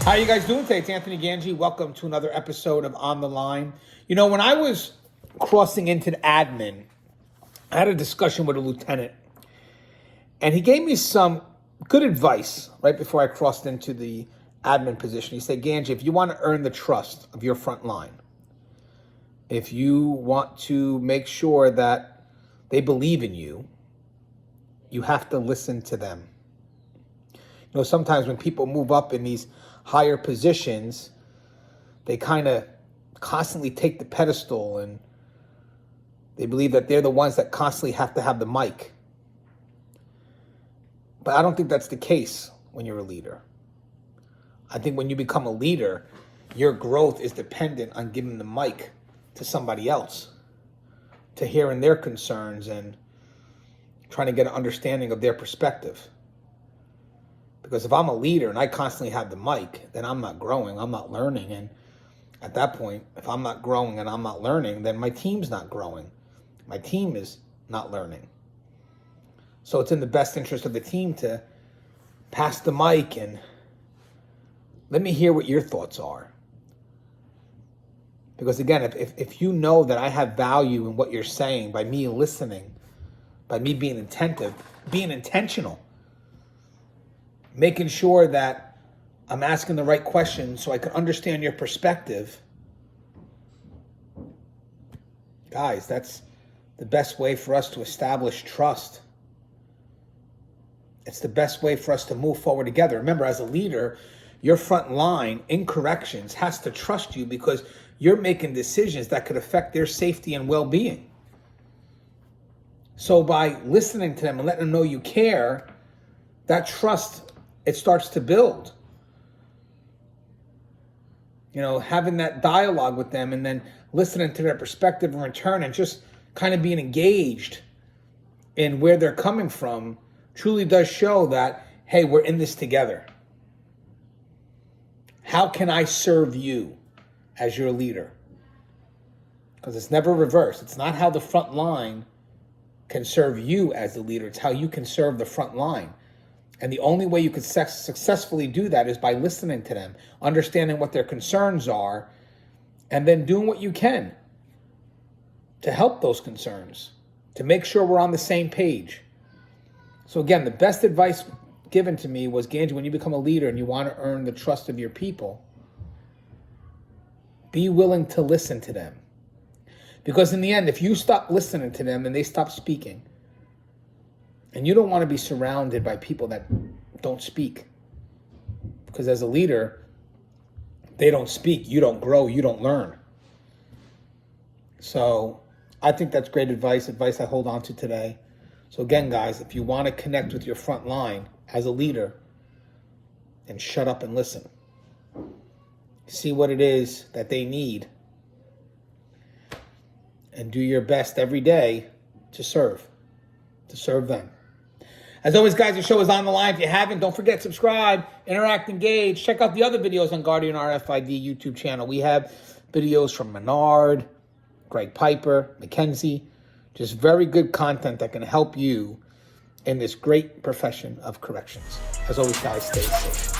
How you guys doing today? It's Anthony Gangi. Welcome to another episode of On the Line. You know, when I was crossing into the admin, I had a discussion with a lieutenant, and he gave me some good advice right before I crossed into the admin position. He said, Gangi, if you want to earn the trust of your front line, if you want to make sure that they believe in you, you have to listen to them. You know, sometimes when people move up in these higher positions, they kind of constantly take the pedestal and they believe that they're the ones that constantly have to have the mic. But I don't think that's the case when you're a leader. I think when you become a leader, your growth is dependent on giving the mic to somebody else, to hearing their concerns and trying to get an understanding of their perspective. Because if I'm a leader and I constantly have the mic, then I'm not growing, I'm not learning. And at that point, if I'm not growing and I'm not learning, then my team's not growing. My team is not learning. So it's in the best interest of the team to pass the mic and let me hear what your thoughts are. Because again, if you know that I have value in what you're saying by me listening, by me being attentive, being intentional, making sure that I'm asking the right questions so I can understand your perspective, guys, that's the best way for us to establish trust. It's the best way for us to move forward together. Remember, as a leader, your front line in corrections has to trust you because you're making decisions that could affect their safety and well-being. So by listening to them and letting them know you care, that trust, it starts to build. You know, having that dialogue with them and then listening to their perspective in return and just kind of being engaged in where they're coming from truly does show that, hey, we're in this together. How can I serve you as your leader? Because it's never reversed. It's not how the front line can serve you as the leader. It's how you can serve the front line. And the only way you can successfully do that is by listening to them, understanding what their concerns are, and then doing what you can to help those concerns, to make sure we're on the same page. So again, the best advice given to me was, Gangi, when you become a leader and you want to earn the trust of your people, be willing to listen to them. Because in the end, if you stop listening to them and they stop speaking, and you don't want to be surrounded by people that don't speak. Because as a leader, they don't speak, you don't grow, you don't learn. So I think that's great advice I hold on to today. So again, guys, if you want to connect with your front line as a leader, then shut up and listen. See what it is that they need. And do your best every day to serve them. As always, guys, the show is on the line. If you haven't, don't forget, subscribe, interact, engage. Check out the other videos on Guardian RFID YouTube channel. We have videos from Menard, Greg Piper, Mackenzie. Just very good content that can help you in this great profession of corrections. As always, guys, stay safe.